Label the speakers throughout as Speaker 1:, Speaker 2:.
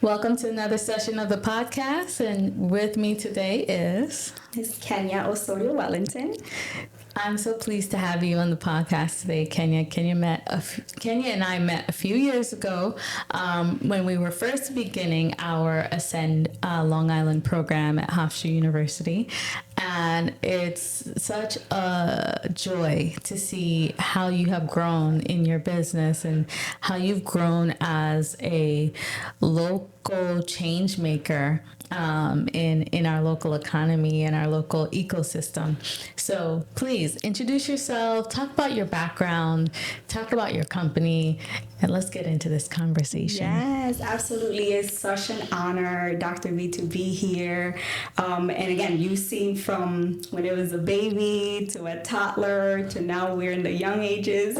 Speaker 1: Welcome to another session of the podcast, and with me today is
Speaker 2: Miss Kenia Osorio-Wellington.
Speaker 1: I'm so pleased to have you on the podcast today, Kenia. Kenia and I met a few years ago when we were first beginning our Ascend Long Island program at Hofstra University. And it's such a joy to see how you have grown in your business and how you've grown as a local change maker in our local economy and our local ecosystem. So please introduce yourself, talk about your background, talk about your company, and let's get into this conversation.
Speaker 2: Yes, absolutely. It's such an honor, Dr. V, to be here. And again, you've seen from when it was a baby to a toddler to now we're in the young ages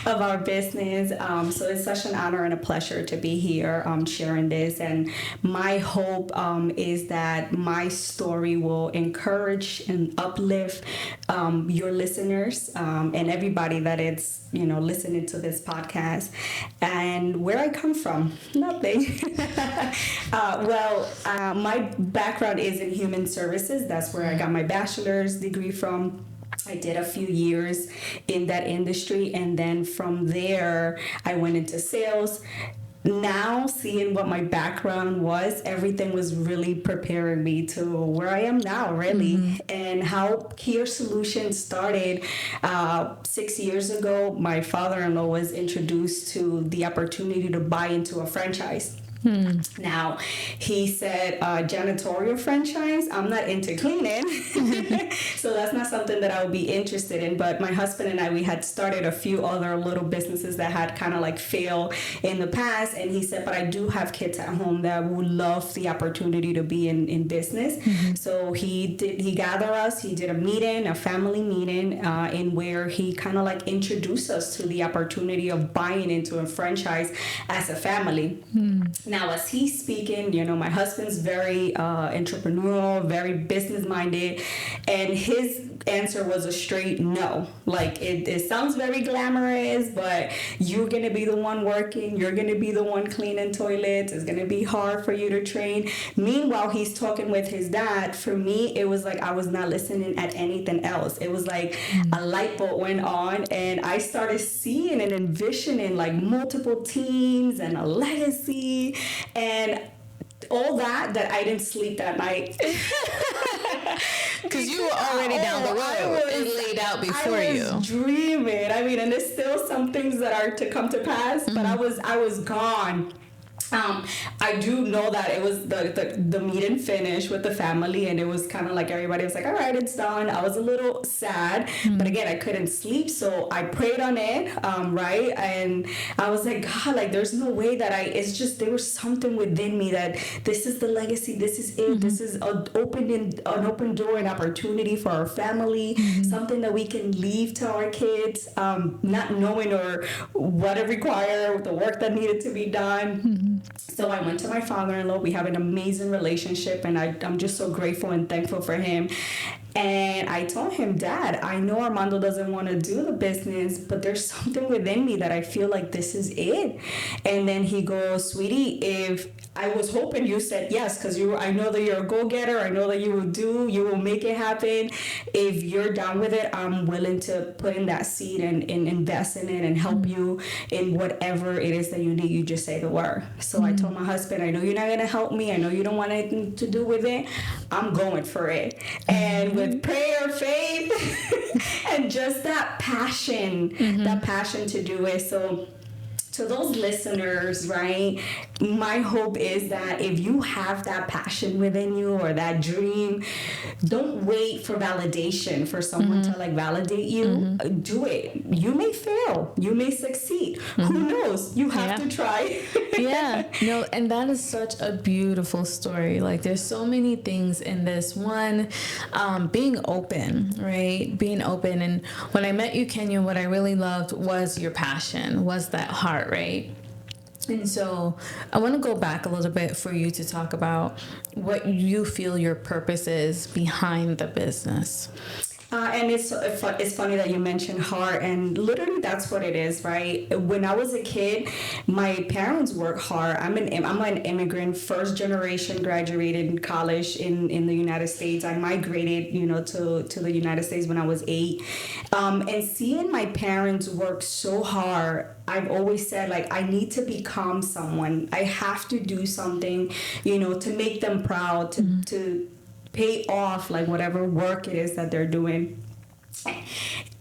Speaker 2: of our business. So it's such an honor and a pleasure to be here sharing this. And my hope is that my story will encourage and uplift your listeners and everybody that is, listening to this podcast. And where I come from, nothing. My background is in human services. That's where I got my bachelor's degree from. I did a few years in that industry, and then from there, I went into sales. Now, seeing what my background was, everything was really preparing me to where I am now, really. Mm-hmm. And how Kear Solutions started 6 years ago, my father-in-law was introduced to the opportunity to buy into a franchise. Now, he said, janitorial franchise, I'm not into cleaning. So that's not something that I would be interested in. But my husband and I, we had started a few other little businesses that had kind of like failed in the past. And he said, but I do have kids at home that would love the opportunity to be in business. Mm-hmm. So he gathered us, he did a family meeting, in where he kind of like introduced us to the opportunity of buying into a franchise as a family. Now, as he's speaking, my husband's very entrepreneurial, very business-minded, and his answer was a straight no. Like, it sounds very glamorous, but you're going to be the one working. You're going to be the one cleaning toilets. It's going to be hard for you to train. Meanwhile, he's talking with his dad. For me, it was like I was not listening at anything else. It was like a light bulb went on, and I started seeing and envisioning like multiple teams and a legacy and all that I didn't sleep that night.
Speaker 1: Because you were already down the road. It laid out before you.
Speaker 2: I was dreaming. I mean, and there's still some things that are to come to pass, but I was gone. I do know that it was the meeting finished with the family, and it was kind of like everybody was like, all right, it's done. I was a little sad, but again, I couldn't sleep, so I prayed on it, right? And I was like, God, like, there's no way that it's just, there was something within me that this is the legacy, this is it, this is an open door and opportunity for our family, something that we can leave to our kids, not knowing or what it required, the work that needed to be done. So I went to my father-in-law. We have an amazing relationship, and I'm just so grateful and thankful for him. And I told him, Dad, I know Armando doesn't want to do the business, but there's something within me that I feel like this is it. And then he goes, sweetie, if I was hoping you said yes, because I know that you're a go-getter. I know that you will make it happen. If you're down with it, I'm willing to put in that seed and invest in it and help you in whatever it is that you need. You just say the word. So I told my husband, I know you're not going to help me. I know you don't want anything to do with it. I'm going for it. And with prayer, faith, and just that passion to do it. So to those listeners, right, my hope is that if you have that passion within you or that dream, don't wait for validation for someone to like validate you. Do it. You may fail. You may succeed. Who knows? You have to try.
Speaker 1: No, and that is such a beautiful story. Like, there's so many things in this. One, being open, right? Being open. And when I met you, Kenia, what I really loved was your passion, was that heart, right? And so I want to go back a little bit for you to talk about what you feel your purpose is behind the business.
Speaker 2: And it's funny that you mentioned heart, and literally that's what it is, right? When I was a kid, my parents worked hard. I'm an immigrant, first generation, graduated in college in the United States. I migrated, to the United States when I was 8, and seeing my parents work so hard, I've always said, like, I need to become someone. I have to do something, to make them proud, to pay off like whatever work it is that they're doing.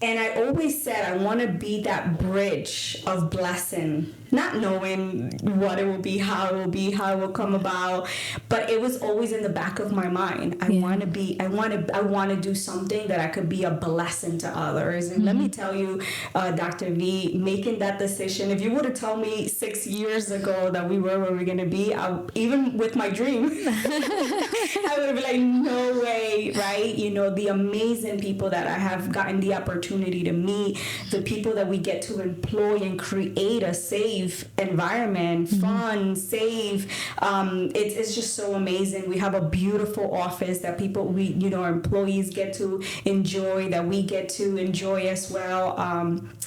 Speaker 2: And I always said I want to be that bridge of blessing, not knowing what it will be, how it will come about, but it was always in the back of my mind. I want to do something that I could be a blessing to others. And let me tell you, Dr. V, making that decision, if you would have told me 6 years ago that we were where we're going to be, even with my dream, I would have been like, no way, right? The amazing people that I have gotten the opportunity to meet, the people that we get to employ and create a safe environment, fun, safe. It's just so amazing. We have a beautiful office that our employees get to enjoy, that we get to enjoy as well.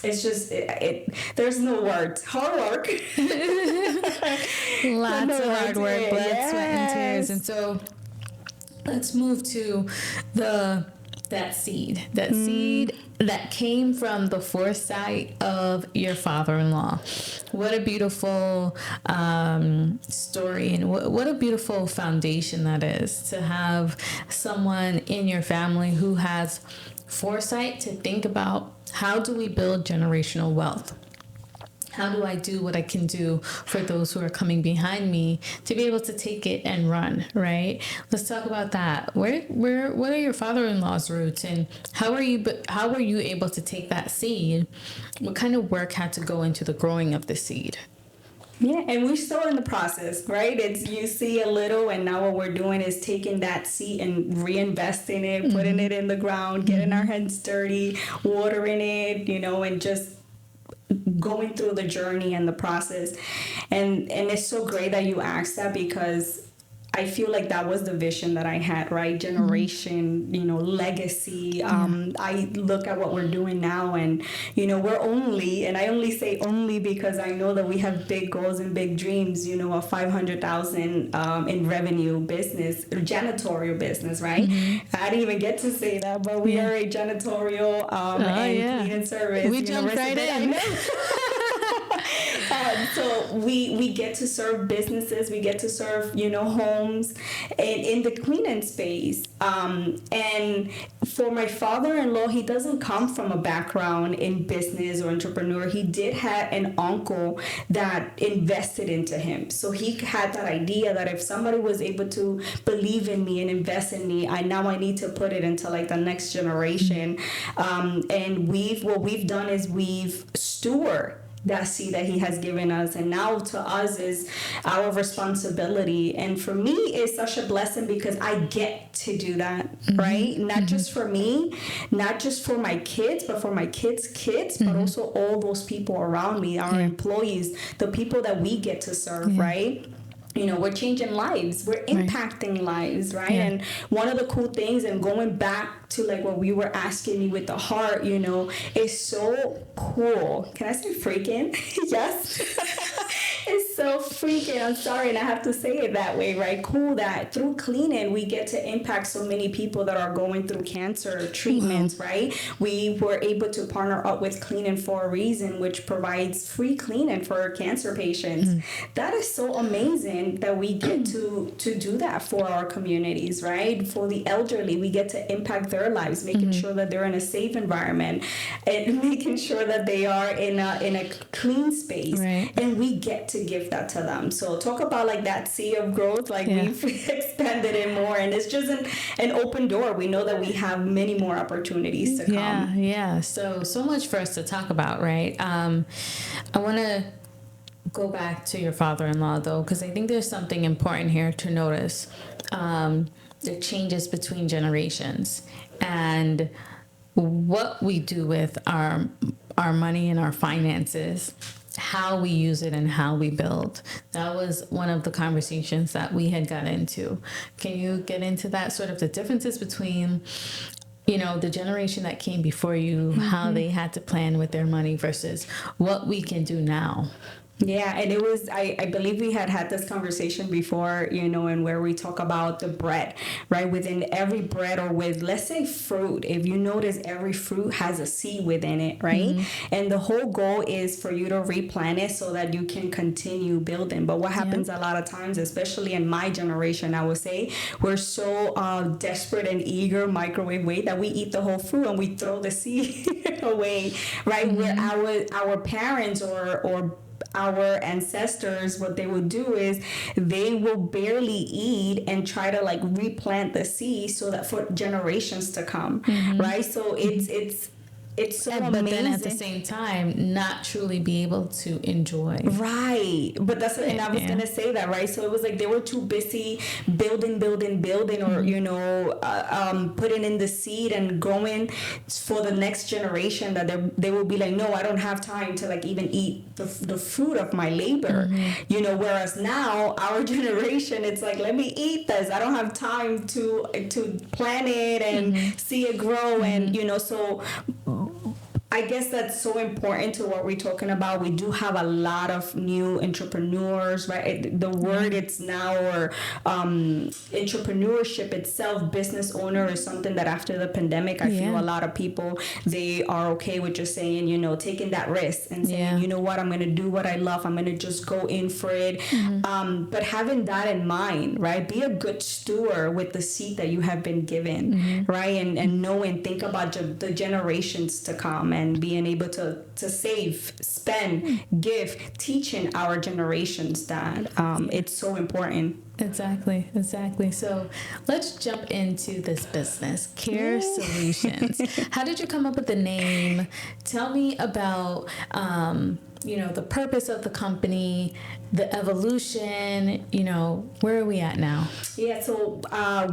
Speaker 2: It's just, there's no words. Hard work.
Speaker 1: Lots of hard work, blood, sweat, and tears. And so let's move to that seed that came from the foresight of your father-in-law. What a beautiful story, and what a beautiful foundation that is, to have someone in your family who has foresight to think about, how do we build generational wealth? How do I do what I can do for those who are coming behind me to be able to take it and run, right? Let's talk about that. What are your father-in-law's roots, and how were you able to take that seed? What kind of work had to go into the growing of the seed?
Speaker 2: Yeah, and we're still in the process, right? You see a little, and now what we're doing is taking that seed and reinvesting it, putting it in the ground, getting our hands dirty, watering it, and just going through the journey and the process. And it's so great that you asked that, because I feel like that was the vision that I had, right? Generation, legacy. I look at what we're doing now, and, and I only say only because I know that we have big goals and big dreams, a 500,000 in revenue business, janitorial business, right? I didn't even get to say that, but we are a janitorial and cleaning service.
Speaker 1: We jumped right in.
Speaker 2: So we get to serve businesses, we get to serve, homes, and in the cleaning space. And for my father-in-law, he doesn't come from a background in business or entrepreneur. He did have an uncle that invested into him. So he had that idea that if somebody was able to believe in me and invest in me, I need to put it into like the next generation. And what we've done is we've stewarded that seed that he has given us, and now to us is our responsibility. And for me, it's such a blessing because I get to do that, right? Not just for me, not just for my kids, but for my kids' kids, but also all those people around me, our employees, the people that we get to serve, right? We're changing lives, we're impacting lives, right? And one of the cool things, and going back to like what we were asking me with the heart, is so cool. Can I say freaking? Yes. It's so freaking, I'm sorry, and I have to say it that way, right? Cool that through cleaning, we get to impact so many people that are going through cancer treatments, right? We were able to partner up with Cleaning for a Reason, which provides free cleaning for cancer patients. That is so amazing that we get to do that for our communities, right? For the elderly, we get to impact their lives, making sure that they're in a safe environment, and making sure that they are in a clean space, and we get to give that to them. So talk about like that sea of growth, like we've expanded it more, and it's just an open door. We know that we have many more opportunities to come.
Speaker 1: So much for us to talk about, right? I want to go back to your father-in-law though, because I think there's something important here to notice. The changes between generations and what we do with our money and our finances, how we use it and how we build. That was one of the conversations that we had got into. Can you get into that, sort of the differences between, the generation that came before you, how they had to plan with their money versus what we can do now.
Speaker 2: Yeah, and it was, I believe we had this conversation before, and where we talk about the bread, right? Within every bread, or with, let's say, fruit, if you notice, every fruit has a seed within it, right? And the whole goal is for you to replant it so that you can continue building. But what happens a lot of times, especially in my generation, I would say, we're so desperate and eager, microwave way, that we eat the whole fruit and we throw the seed away, right? Where our parents or our ancestors, what they would do is they will barely eat and try to like replant the seed so that for generations to come, right? So it's so amazing.
Speaker 1: But then at the same time, not truly be able to enjoy.
Speaker 2: Right. But that's what, and I was going to say that, right? So it was like they were too busy building, or, putting in the seed and growing for the next generation, that they will be like, no, I don't have time to like even eat the fruit of my labor, whereas now our generation, it's like, let me eat this. I don't have time to plant it and see it grow. And, so I guess that's so important to what we're talking about. We do have a lot of new entrepreneurs, right? The word it's now, or entrepreneurship itself, business owner, is something that after the pandemic, I feel a lot of people, they are okay with just saying, taking that risk and saying, you know what, I'm going to do what I love. I'm going to just go in for it. But having that in mind, right? Be a good steward with the seed that you have been given, right? And know and think about the generations to come, and being able to save, spend, give, teaching our generations that it's so important.
Speaker 1: Exactly. So let's jump into this business, Kear Solutions. How did you come up with the name? Tell me about the purpose of the company, the evolution, where are we at now?
Speaker 2: Yeah, so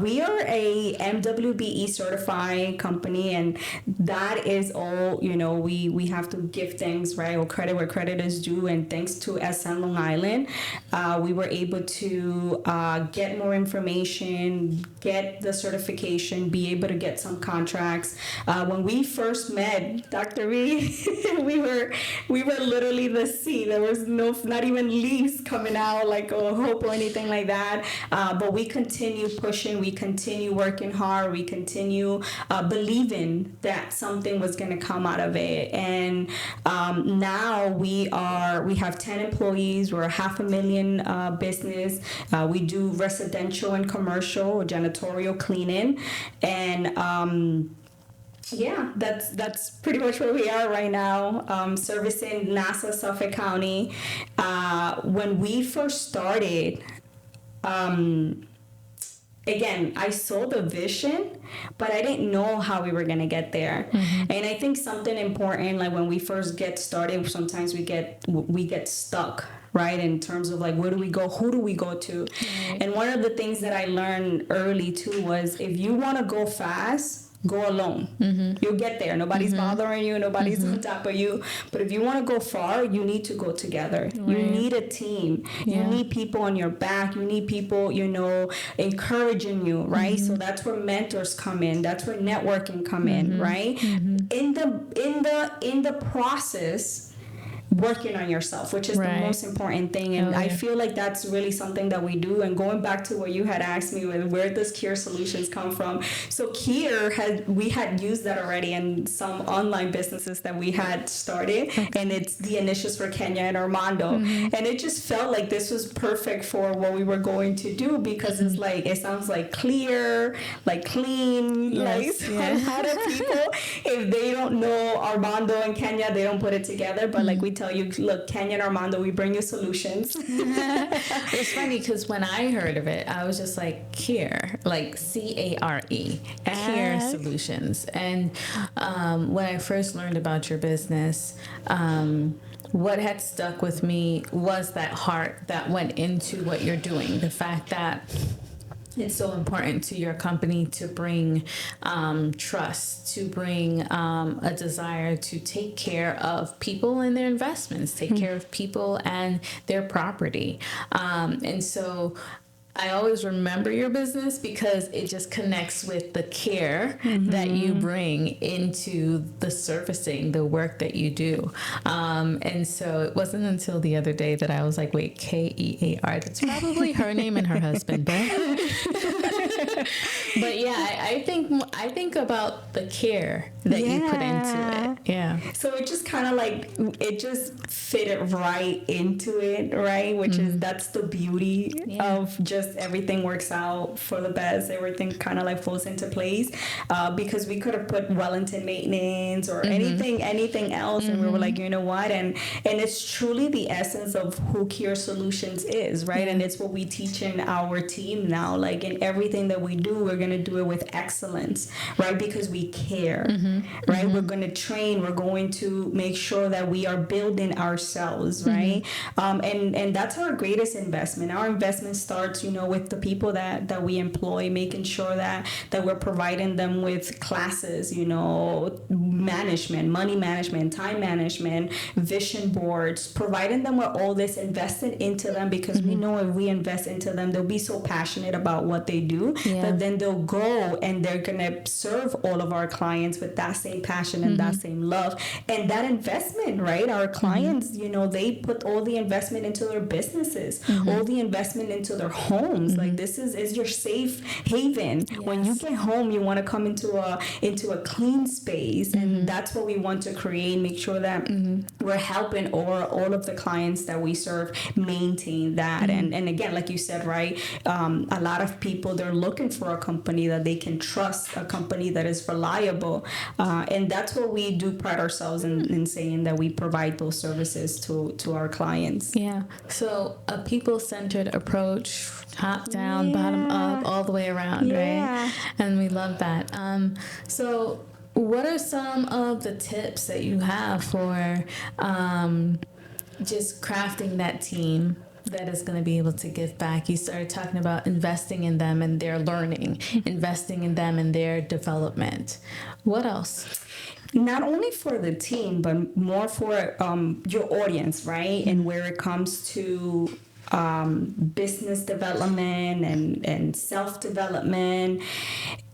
Speaker 2: we are a MWBE certified company, and that is all, we have to give thanks, right, or credit where credit is due, and thanks to SN Long Island, we were able to get more information, get the certification, be able to get some contracts. When we first met, Dr. V, we were literally the seed. There was not even leaves coming out, like a hope or anything like that. But we continue pushing, we continue working hard, we continue believing that something was going to come out of it. And now we have 10 employees. We're a $500,000 business. We do residential and commercial janitorial cleaning, and that's pretty much where we are right now, servicing Nassau, Suffolk County. When we first started, again, I saw the vision, but I didn't know how we were going to get there. And I think something important, like when we first get started, sometimes we get stuck, right? In terms of like, where do we go? Who do we go to? And one of the things that I learned early too was, if you want to go fast, go alone. You'll get there. Nobody's bothering you. Nobody's on top of you. But if you want to go far, you need to go together. Right. You need a team. You need people on your back. You need people, encouraging you, right? So that's where mentors come in. That's where networking come in, right? In the process, working on yourself, which is the most important thing. And I feel like that's really something that we do. And going back to what you had asked me, where does Kear Solutions come from? So Kear we had used that already in some online businesses that we had started, and it's the initials for Kenia and Armando. And it just felt like this was perfect for what we were going to do, because it's like, it sounds like clear, like clean, like so a lot of people, if they don't know Armando and Kenia, they don't put it together. But like we tell you, look, Kenia and Armando, we bring you solutions.
Speaker 1: It's funny because when I heard of it, I was just like, Kear, like CARE, Kear Solutions. And when I first learned about your business, what had stuck with me was that heart that went into what you're doing. The fact that it's so important to your company to bring trust, to bring a desire to take care of people and their investments, take care of people and their property. And so I always remember your business because it just connects with the care that you bring into the servicing, the work that you do. And so it wasn't until the other day that I was like, wait, Kear, that's probably her name and her husband, but yeah, I think about the care that you put into it. Yeah.
Speaker 2: So it just kind of like, it just fitted right into it, right? Which is, that's the beauty of just everything works out for the best. Everything kind of like falls into place, because we could have put Wellington maintenance or anything else. And we were like, you know what? And it's truly the essence of who Kear Solutions is, right? And it's what we teach in our team now. Like in everything that we do, we're going to do it with excellence, right? Because we care, right? We're going to train. We're going to make sure that we are building ourselves, right? And that's our greatest investment. Our investment starts, with the people that we employ, making sure that we're providing them with classes, management, money management, time management, vision boards, providing them with all this, invested into them, because we know if we invest into them, they'll be so passionate about what they do that then they'll go and they're going to serve all of our clients with that same passion and that same love and that investment, right? Our clients, they put all the investment into their businesses, all the investment into their homes. Like this is your safe haven. Yes. When you get home, you want to come into a clean space, and that's what we want to create. Make sure that we're helping all of the clients that we serve maintain that. And again, like you said, right? A lot of people, they're looking for a company that they can trust, a company that is reliable, and that's what we do pride ourselves in saying, that we provide those services to our clients.
Speaker 1: Yeah. So a people-centered approach, top down, bottom up, all the way around, right? And we love that. So what are some of the tips that you have for just crafting that team that is going to be able to give back? You started talking about investing in them and their learning, investing in them and their development. What else?
Speaker 2: Not only for the team, but more for your audience, right? And where it comes to business development and self-development.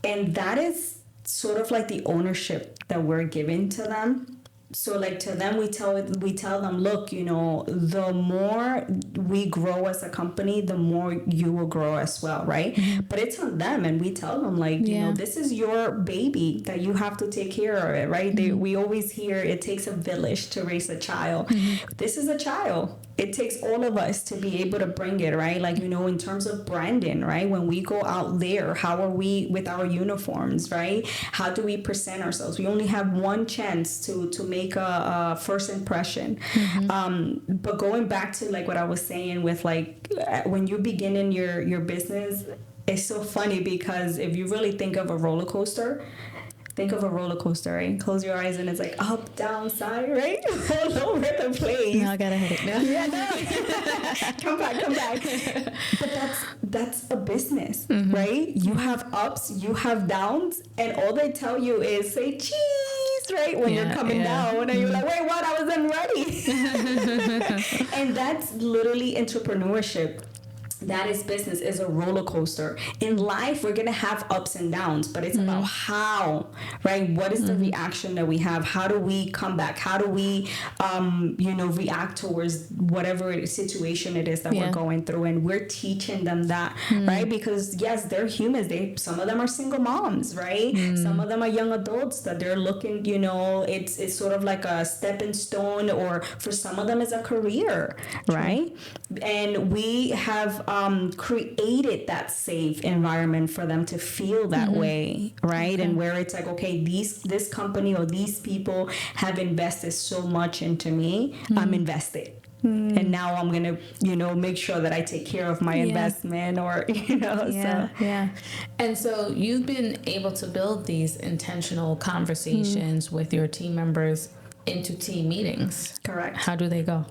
Speaker 2: And that is sort of like the ownership that we're giving to them. So like to them, we tell them, look, the more we grow as a company, the more you will grow as well, right? But it's on them, and we tell them like, this is your baby that you have to take care of it, right? We always hear it takes a village to raise a child. This is a child. It takes all of us to be able to bring it, right? Like, in terms of branding, right? When we go out there, how are we with our uniforms, right? How do we present ourselves? We only have one chance to make a first impression. But going back to like what I was saying with like, when you begin in your business, it's so funny because if you really think of a roller coaster, right? Close your eyes and it's like up, down, side, right? All over the place.
Speaker 1: Now I got a headache now.
Speaker 2: Yeah, no. Come back. But that's a business, right? You have ups, you have downs, and all they tell you is say cheese, right? When you're coming down, and you're like, wait, what? I wasn't ready. And that's literally entrepreneurship. That is business, is a roller coaster. In life, we're going to have ups and downs, but it's about how, right? What is the reaction that we have? How do we come back? How do we, react towards whatever situation it is that we're going through? And we're teaching them that, right? Because yes, they're humans. Some of them are single moms, right? Some of them are young adults that they're looking, it's sort of like a stepping stone, or for some of them it's a career, right? And we have created that safe environment for them to feel that way, right? And where it's like, okay, this company or these people have invested so much into me, I'm invested. And now I'm going to, make sure that I take care of my investment or,
Speaker 1: Yeah. And so you've been able to build these intentional conversations with your team members into team meetings.
Speaker 2: Correct.
Speaker 1: How do they go?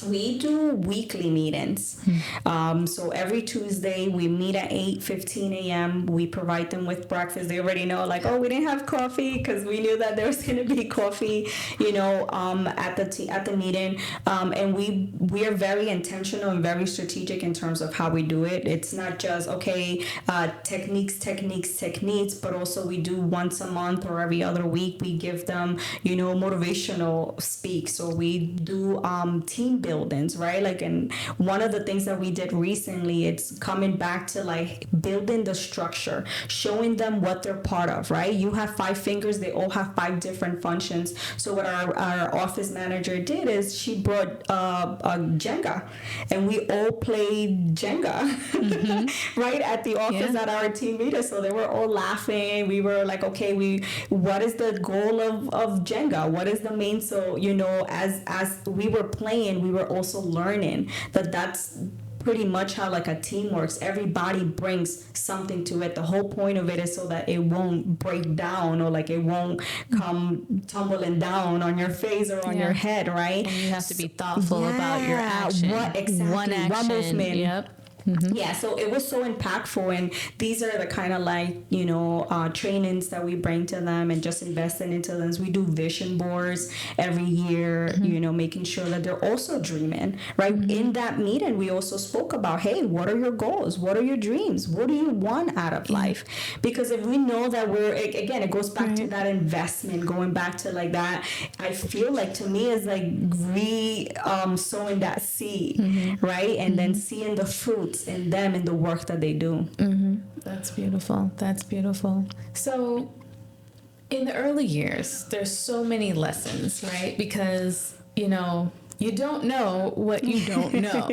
Speaker 2: We do weekly meetings. So every Tuesday we meet at 8:15 a.m. We provide them with breakfast. They already know, like, oh, we didn't have coffee because we knew that there was going to be coffee, at the meeting. And we are very intentional and very strategic in terms of how we do it. It's not just techniques, but also we do once a month or every other week. We give them, motivational speak. So we do team buildings, right? Like, and one of the things that we did recently, it's coming back to like building the structure, showing them what they're part of, right? You have 5 fingers, they all have 5 different functions. So what our office manager did is she brought a Jenga, and we all played Jenga right at the office at our team meeting. So they were all laughing. We were like, okay, what is the goal of Jenga? What is the main? So as we were playing, we were also learning that's pretty much how like a team works. Everybody brings something to it. The whole point of it is so that it won't break down, or like it won't come tumbling down on your face or on your head, right?
Speaker 1: And you have to be thoughtful about your action.
Speaker 2: What exactly?
Speaker 1: One action.
Speaker 2: One movement.
Speaker 1: Yep.
Speaker 2: Yeah, so it was so impactful, and these are the kind of like trainings that we bring to them, and just investing into them. We do vision boards every year, making sure that they're also dreaming, right? In that meeting, we also spoke about, hey, what are your goals? What are your dreams? What do you want out of life? Because if we know that it goes back to that investment, going back to like that, I feel like to me is like sowing that seed, right? And then seeing the fruit in them in the work that they do.
Speaker 1: That's beautiful. So in the early years, there's so many lessons, right? Because you don't know what you don't know,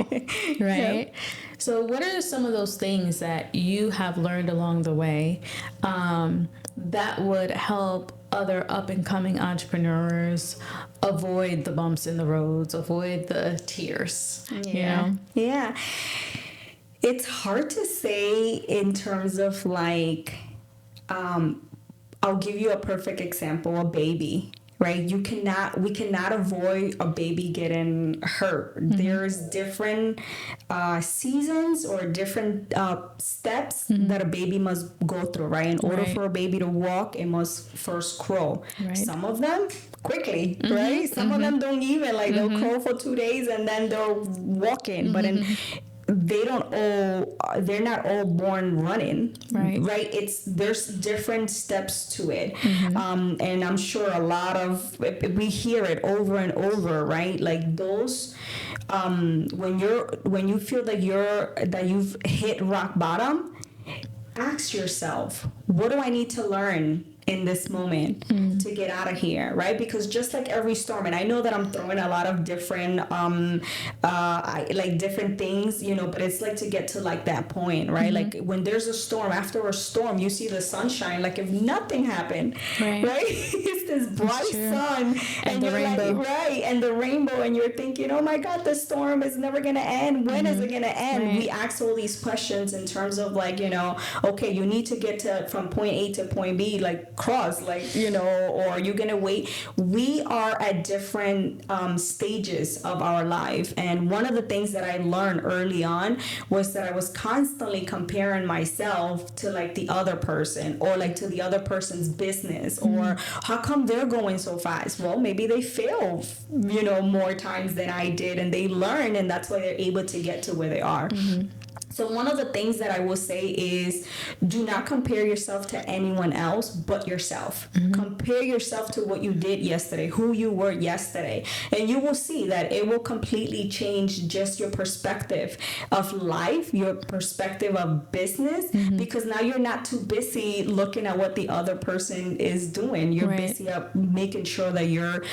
Speaker 1: right? Yep. So what are some of those things that you have learned along the way that would help other up-and-coming entrepreneurs avoid the bumps in the roads, avoid the tears?
Speaker 2: Yeah. It's hard to say in terms of like, I'll give you a perfect example, a baby, right? We cannot avoid a baby getting hurt. There's different seasons or different steps that a baby must go through, right? In order for a baby to walk, it must first crawl. Right. Some of them quickly, right? Some of them don't even, like they'll crawl for 2 days and then they're walking. But they're not all born running, right? There's different steps to it. And I'm sure we hear it over and over, right? Like those when you feel that you've hit rock bottom, ask yourself, what do I need to learn in this moment to get out of here, right? Because just like every storm, and I know that I'm throwing a lot of different different things, but it's like to get to like that point, right? Like when there's a storm, after a storm, you see the sunshine, like if nothing happened, right? It's this bright sun, and you're rainbow. Like, right, and the rainbow, and you're thinking, oh my God, the storm is never gonna end. When is it gonna end? Right. We ask all these questions in terms of like, okay, you need to get from point A to point B, like cross, like, or are you gonna wait? We are at different stages of our life, and one of the things that I learned early on was that I was constantly comparing myself to like the other person, or like to the other person's business, or how come they're going so fast? Well, maybe they fail more times than I did, and they learn, and that's why they're able to get to where they are. So one of the things that I will say is, do not compare yourself to anyone else but yourself. Compare yourself to what you did yesterday, who you were yesterday, and you will see that it will completely change just your perspective of life, your perspective of business, because now you're not too busy looking at what the other person is doing. You're busy up making sure that you're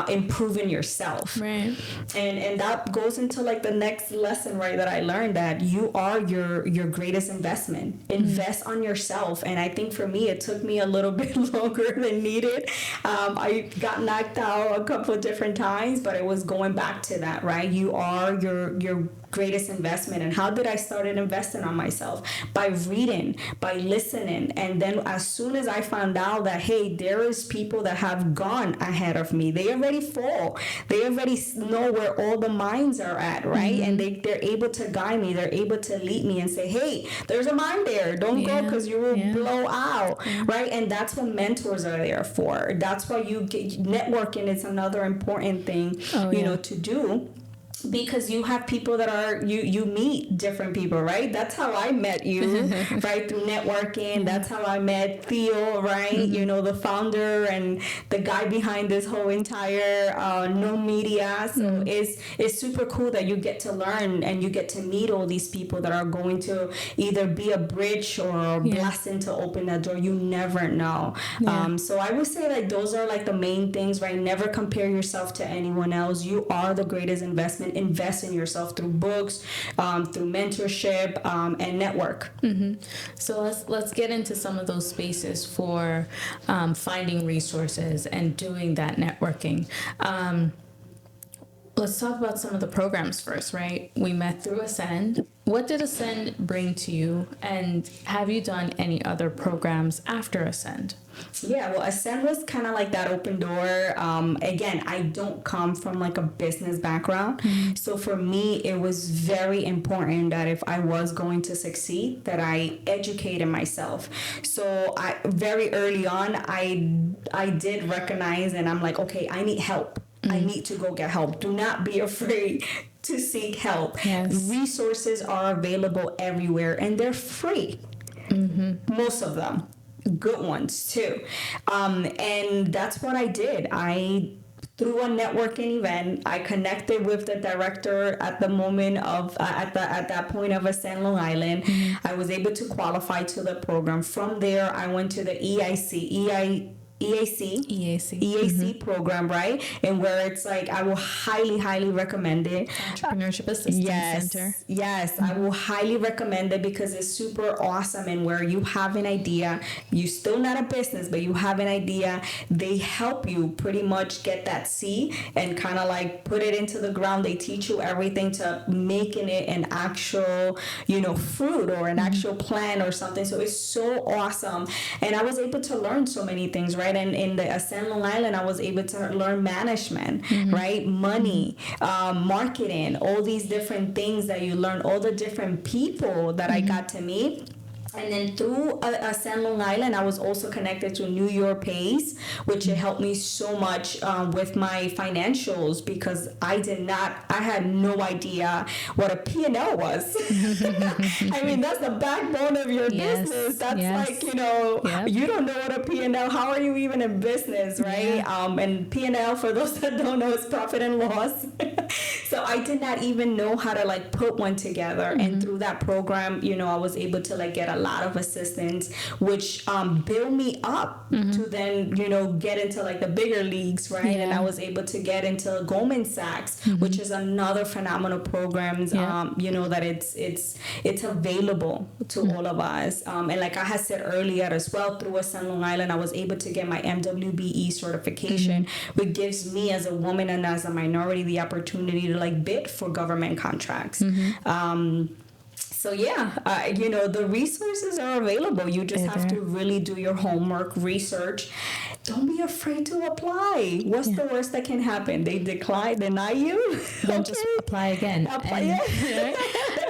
Speaker 2: improving yourself. Right. And that goes into like the next lesson, right, that I learned, that you are your greatest investment. Invest on yourself. And I think for me, it took me a little bit longer than needed. I got knocked out a couple of different times, but it was going back to that, right? You are your greatest investment. And how did I start investing on myself? By reading, by listening. And then as soon as I found out that, hey, there is people that have gone ahead of me, they already fall, they already know where all the mines are at, right? And they're able to guide me, they're able to lead me and say, hey, there's a mine there, don't go because you will blow out, right? And that's what mentors are there for. That's why you get networking is another important thing, you know, to do. Because you have people that are, you meet different people, right? That's how I met you, right? Through networking. That's how I met Theo, right? You know, the founder and the guy behind this whole entire No Media. So it's super cool that you get to learn and you get to meet all these people that are going to either be a bridge or a blessing to open that door. You never know. So I would say like those are like the main things, right? Never compare yourself to anyone else. You are the greatest investment. Invest in yourself through books, through mentorship, and network.
Speaker 1: So let's get into some of those spaces for finding resources and doing that networking. Let's talk about some of the programs first, right? We met through Ascend. What did Ascend bring to you, and have you done any other programs after Ascend?
Speaker 2: Yeah, well, Ascend was kind of like that open door. Again, I don't come from like a business background. So for me, it was very important that if I was going to succeed, that I educated myself. So very early on, I did recognize, and I'm like, okay, I need help. I need to go get help. Do not be afraid to seek help. Resources are available everywhere and they're free. Most of them. Good ones too. And that's what I did. Through a networking event, I connected with the director at the moment of at that point of Ascend Long Island. I was able to qualify to the program. From there, I went to the EAC program, right? And where it's like, I will highly recommend it.
Speaker 1: Entrepreneurship Assistance Center.
Speaker 2: Yes, I will highly recommend it because it's super awesome. And where you have an idea, you still not a business, but you have an idea, they help you pretty much get that seed and kind of like put it into the ground. They teach you everything to making it an actual, you know, fruit or an actual plant or something. So it's so awesome. And I was able to learn so many things, right? And in the Ascend Long Island, I was able to learn management, right? Money, marketing, all these different things that you learn, all the different people that I got to meet. And then through Ascend Long Island, I was also connected to New York Pace, which helped me so much with my financials because I had no idea what a P&L was. I mean, that's the backbone of your business. That's like, you know, you don't know what a P&L, how are you even in business, right? And P&L, for those that don't know, is profit and loss. So I did not even know how to like put one together. And through that program, you know, I was able to like get a lot of assistance, which built me up to then, you know, get into like the bigger leagues, right? And I was able to get into Goldman Sachs, which is another phenomenal programs, you know, that it's available to all of us. And like I had said earlier as well, through Ascend Long Island, I was able to get my MWBE certification, which gives me as a woman and as a minority the opportunity to like bid for government contracts. So you know, the resources are available. You just have to really do your homework, research. Don't be afraid to apply. What's the worst that can happen? They deny you?
Speaker 1: Then just apply again.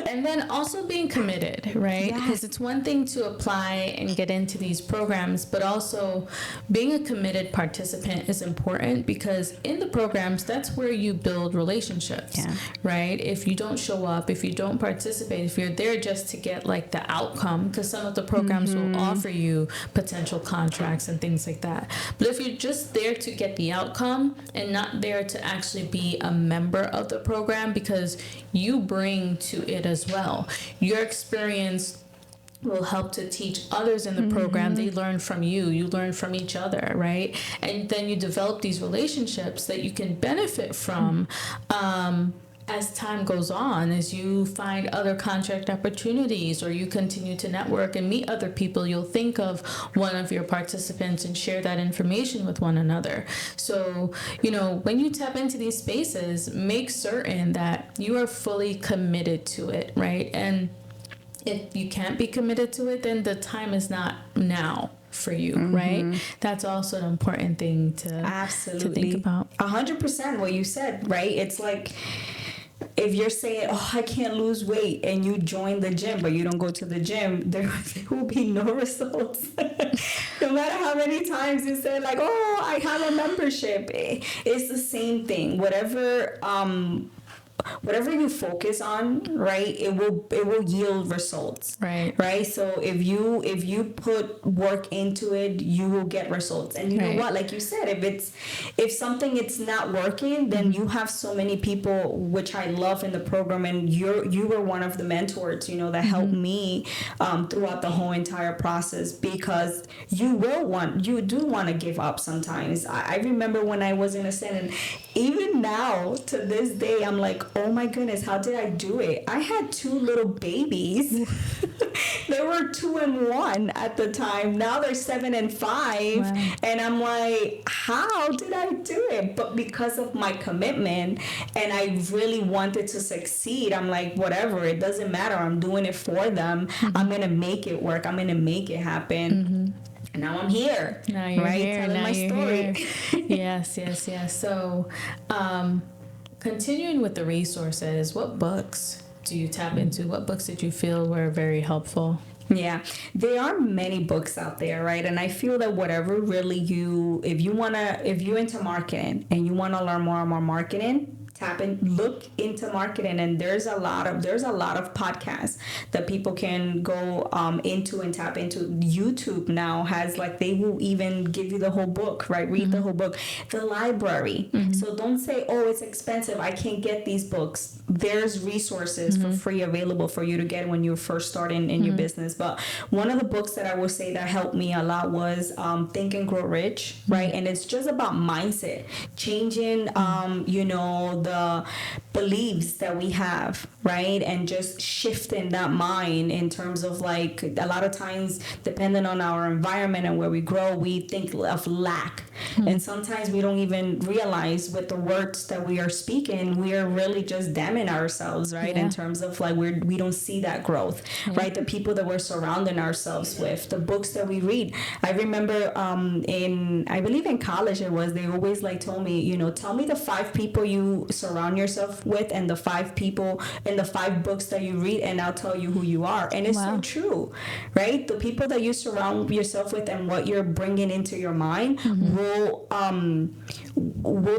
Speaker 1: And then also being committed, right? Because it's one thing to apply and get into these programs, but also being a committed participant is important because in the programs, that's where you build relationships, right? If you don't show up, if you don't participate, if you're there just to get like the outcome, because some of the programs will offer you potential contracts and things like that. But if you're just there to get the outcome and not there to actually be a member of the program because you bring to it as well, your experience will help to teach others in the program. They learn from you learn from each other, right? And then you develop these relationships that you can benefit from as time goes on, as you find other contract opportunities or you continue to network and meet other people, you'll think of one of your participants and share that information with one another. So, when you tap into these spaces, make certain that you are fully committed to it, right? And if you can't be committed to it, then the time is not now for you, right? That's also an important thing to think about.
Speaker 2: 100% what you said, right? It's like, if you're saying, I can't lose weight, and you join the gym, but you don't go to the gym, there will be no results. No matter how many times you say, like, I have a membership. It's the same thing. Whatever you focus on, right, it will yield results, right. So if you put work into it, you will get results. And you know what, like you said, if something it's not working, then you have so many people, which I love in the program, and you were one of the mentors, that helped me throughout the whole entire process, because you do want to give up sometimes. I remember when I was in a stand, and even now to this day, I'm like, oh my goodness, how did I do it? I had 2 little babies. They were 2 and 1 at the time. Now they're 7 and 5. Wow. And I'm like, how did I do it? But because of my commitment, and I really wanted to succeed, I'm like, whatever, it doesn't matter. I'm doing it for them. I'm going to make it work. I'm going to make it happen. And now I'm here.
Speaker 1: Now you're here.
Speaker 2: Telling my story.
Speaker 1: Yes. So, continuing with the resources, what books do you tap into? What books did you feel were very helpful?
Speaker 2: Yeah, there are many books out there, right? And I feel that whatever really if you're into marketing and you want to learn more about marketing, look into marketing, and there's a lot of podcasts that people can go into and tap into. YouTube now has, they will even give you the whole book, right? Read the whole book. The library. So don't say, it's expensive, I can't get these books. There's resources for free available for you to get when you're first starting in your business. But one of the books that I will say that helped me a lot was Think and Grow Rich, right? And it's just about mindset, changing, the beliefs that we have, right? And just shifting that mind in terms of, a lot of times, depending on our environment and where we grow, we think of lack. And sometimes we don't even realize with the words that we are speaking, we are really just damning ourselves, right? In terms of we don't see that growth, right? The people that we're surrounding ourselves with, the books that we read. I remember I believe in college they always told me, tell me the 5 people you surround yourself with and the 5 people and the 5 books that you read, and I'll tell you who you are. And it's so true, right? The people that you surround yourself with and what you're bringing into your mind will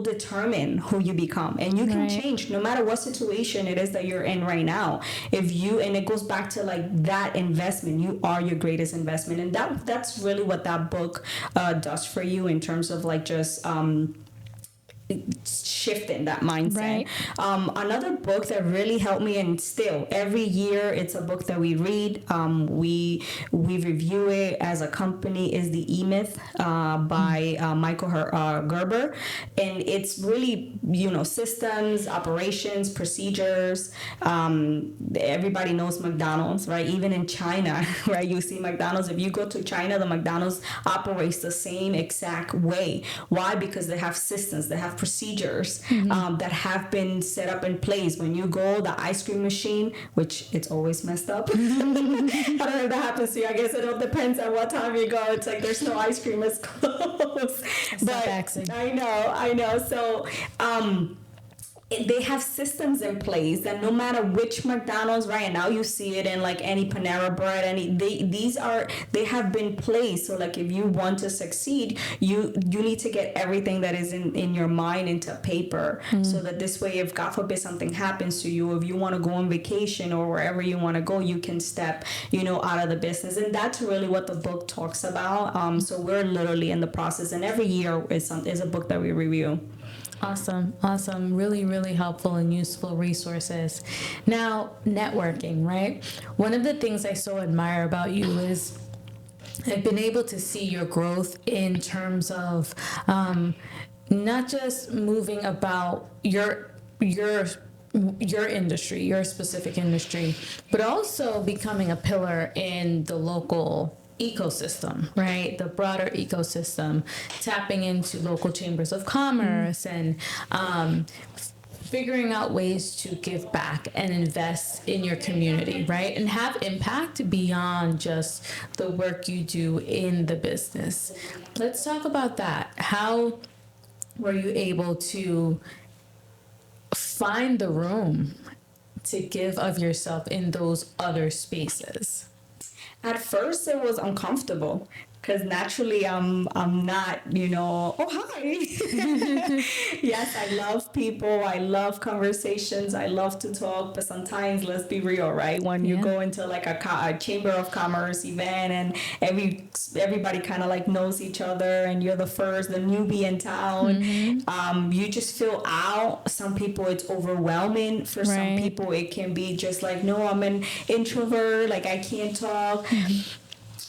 Speaker 2: determine who you become. And you can change no matter what situation it is that you're in right now. And it goes back to that investment. You are your greatest investment, and that's really what that book does for you in terms of just shifting that mindset. Another book that really helped me, and still every year it's a book that we read, we review it as a company, is The E-Myth by Michael Gerber. And it's really systems, operations, procedures. Everybody knows McDonald's, right? Even in China, right? You see McDonald's. If you go to China, the McDonald's operates the same exact way. Why? Because they have systems, they have procedures that have been set up in place. When you go, the ice cream machine, which it's always messed up. I don't know if that happens to you. I guess it all depends on what time you go. It's there's no ice cream, it's closed. But I know. So they have systems in place that no matter which McDonald's, right now you see it in any Panera Bread, they have been placed. So if you want to succeed, you need to get everything that is in your mind into paper, so that this way, if God forbid something happens to you, if you want to go on vacation or wherever you want to go, you can step out of the business. And that's really what the book talks about. So we're literally in the process, and every year is a book that we review.
Speaker 1: Awesome. Really, really helpful and useful resources. Now, networking, right? One of the things I so admire about you is I've been able to see your growth in terms of not just moving about your your industry, your specific industry, but also becoming a pillar in the local ecosystem, right? The broader ecosystem, tapping into local chambers of commerce and figuring out ways to give back and invest in your community, right? And have impact beyond just the work you do in the business. Let's talk about that. How were you able to find the room to give of yourself in those other spaces?
Speaker 2: At first, it was uncomfortable because naturally I'm not, oh, hi. Yes, I love people. I love conversations. I love to talk. But sometimes, let's be real, right? When you go into like a chamber of commerce event and everybody kind of like knows each other and you're the newbie in town, you just feel out. Some people it's overwhelming. For some people it can be just like, no, I'm an introvert. Like I can't talk.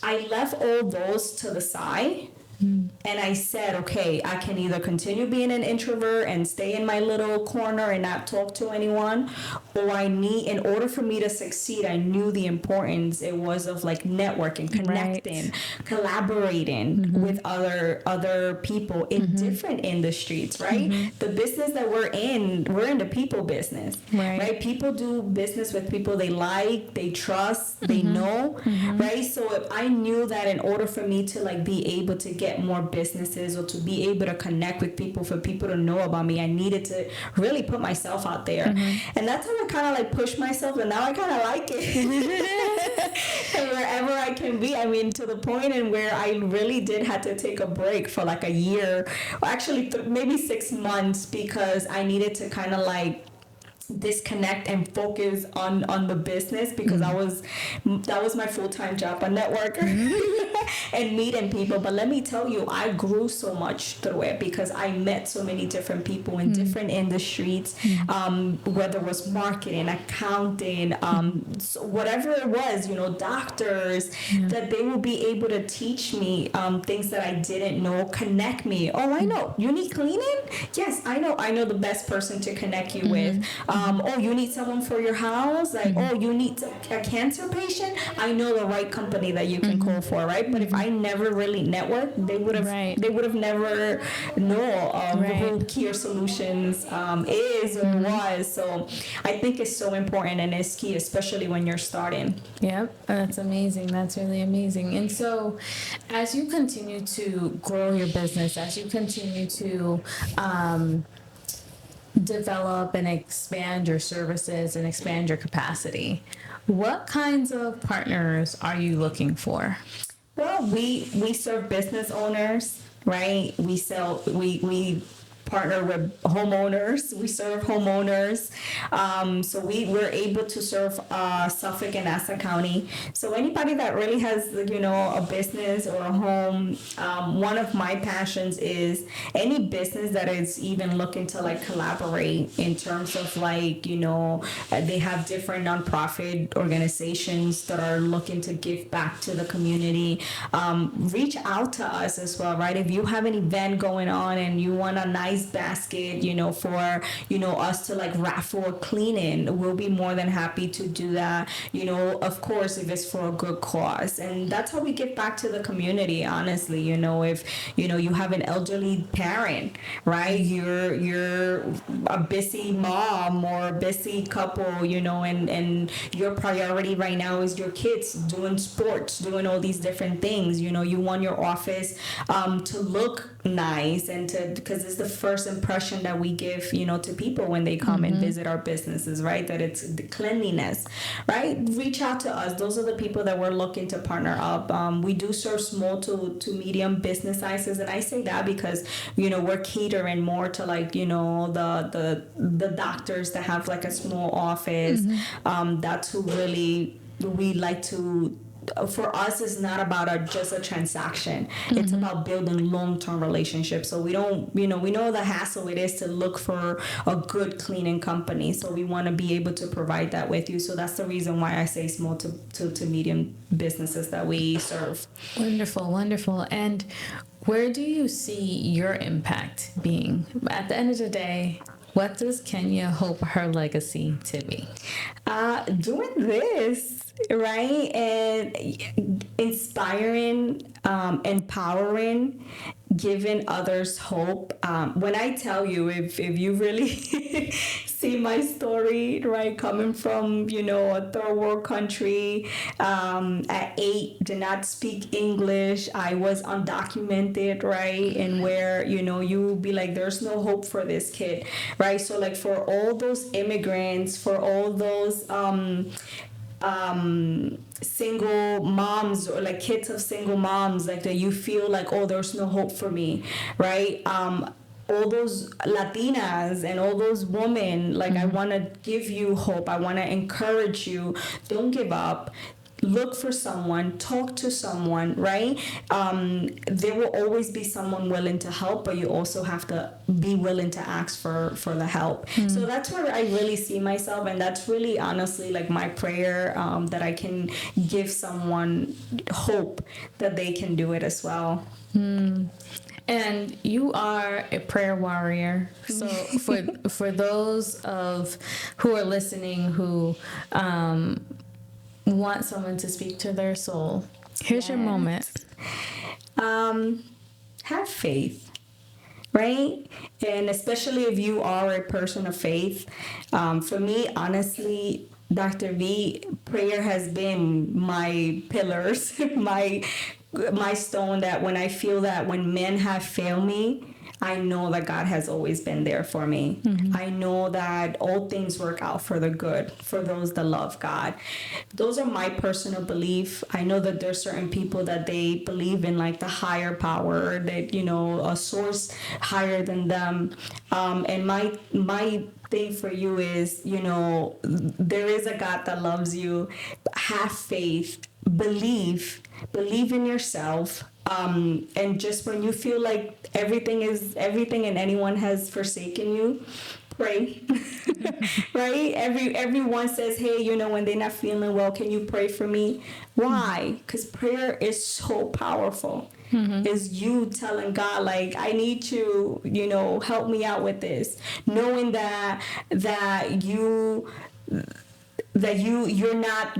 Speaker 2: I left all those to the side and I said, okay, I can either continue being an introvert and stay in my little corner and not talk to anyone, or in order for me to succeed, I knew the importance it was of like networking, connecting, collaborating with other people in different industries, right? The business that we're in the people business, right? People do business with people they like, they trust, they know, right? So if I knew that in order for me to like be able to get more businesses or to be able to connect with people, for people to know about me, I needed to really put myself out there. And that's how I kind of like push myself, and now I kind of like it. And wherever I can be, I mean, to the point in where I really did have to take a break for like a year, or actually maybe 6 months, because I needed to kind of like disconnect and focus on the business, because that was my full-time job, a networker and meeting people. But let me tell you, I grew so much through it because I met so many different people in different industries, whether it was marketing, accounting, so whatever it was, doctors, that they will be able to teach me things that I didn't know, connect me. Oh, I know you need cleaning. Yes, I know the best person to connect you with. Oh, you need someone for your house? Like, oh, you need a cancer patient? I know the right company that you can call for, right? But if I never really networked, they would have never know who Kear Solutions is or was. So I think it's so important and it's key, especially when you're starting.
Speaker 1: Yep, that's amazing. That's really amazing. And so as you continue to grow your business, as you continue to develop and expand your services and expand your capacity, what kinds of partners are you looking for?
Speaker 2: Well, we serve business owners, right? We partner with homeowners. We serve homeowners. So we're able to serve Suffolk and Nassau County. So anybody that really has, a business or a home, one of my passions is any business that is even looking to like collaborate in terms of like, they have different nonprofit organizations that are looking to give back to the community. Reach out to us as well, right? If you have an event going on and you want a nice basket, for, us to like raffle or cleaning, we'll be more than happy to do that, of course, if it's for a good cause. And that's how we give back to the community, honestly. If, you have an elderly parent, right? You're a busy mom or a busy couple, and your priority right now is your kids doing sports, doing all these different things. You want your office to look nice and because it's the first impression that we give, to people when they come and visit our businesses, right? That it's the cleanliness, right? Reach out to us. Those are the people that we're looking to partner up. We do serve small to medium business sizes, and I say that because, we're catering more to like, the doctors that have like a small office. That's who really we like to. For us, it's not about just a transaction. It's about building long-term relationships. So we don't, we know the hassle it is to look for a good cleaning company. So we want to be able to provide that with you. So that's the reason why I say small to medium businesses that we serve.
Speaker 1: Wonderful, wonderful. And where do you see your impact being? At the end of the day, What does Kenia hope her legacy to be?
Speaker 2: Doing this, right? And inspiring, empowering, giving others hope. When I tell you, if you really see my story, right, coming from, a third world country, at 8, did not speak English, I was undocumented, right, and where, you be like, there's no hope for this kid, right? So like for all those immigrants, for all those single moms, or like kids of single moms, like that you feel like, oh, there's no hope for me, right? All those Latinas and all those women, like, I want to give you hope. I want to encourage you. Don't give up. Look for someone, talk to someone, right? There will always be someone willing to help, but you also have to be willing to ask for the help. So that's where I really see myself, and that's really honestly like my prayer, that I can give someone hope that they can do it as well.
Speaker 1: And you are a prayer warrior. So for those who are listening who want someone to speak to their soul, here's your moment.
Speaker 2: Have faith, right? And especially if you are a person of faith. For me, honestly, Dr. V, prayer has been my pillars, my stone, that when I feel that when men have failed me, I know that God has always been there for me. I know that all things work out for the good for those that love God. Those are my personal belief. I know that there's certain people that they believe in like the higher power, that, a source higher than them. And my thing for you is, there is a God that loves you. Have faith, believe in yourself. And just when you feel like everything and anyone has forsaken you, pray. Right? Everyone says, hey, when they're not feeling well, can you pray for me? Why? Because prayer is so powerful. Is you telling God, like, I need you, help me out with this, knowing that you're not,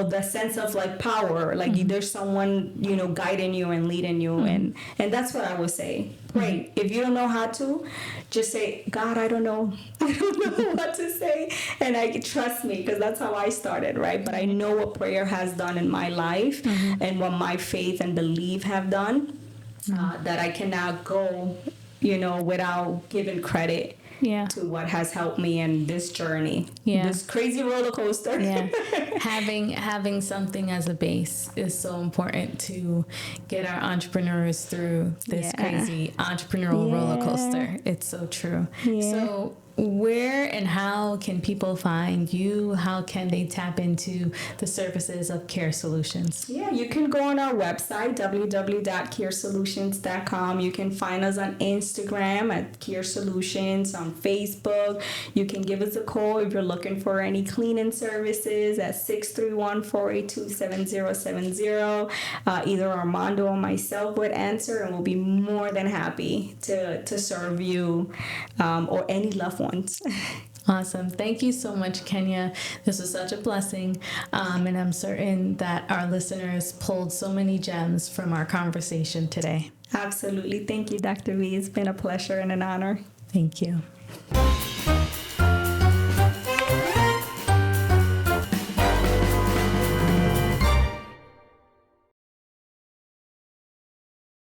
Speaker 2: the sense of like power, like there's someone, guiding you and leading you. And that's what I would say. Pray. If you don't know how to, just say, God, I don't know what to say. And trust me, because that's how I started, right? But I know what prayer has done in my life, and what my faith and belief have done, that I cannot go, without giving credit to what has helped me in this journey, this crazy roller coaster.
Speaker 1: Having something as a base is so important to get our entrepreneurs through this crazy entrepreneurial roller coaster. It's so true. So where and how can people find you? How can they tap into the services of Kear Solutions?
Speaker 2: Yeah, you can go on our website, www.kearsolutions.com. You can find us on Instagram at Kear Solutions, on Facebook. You can give us a call if you're looking for any cleaning services at 631-482-7070. Either Armando or myself would answer, and we'll be more than happy to serve you, or any loved ones.
Speaker 1: Awesome. Thank you so much, Kenia. This was such a blessing. And I'm certain that our listeners pulled so many gems from our conversation today.
Speaker 2: Absolutely. Thank you, Dr. V. It's been a pleasure and an honor.
Speaker 1: Thank you.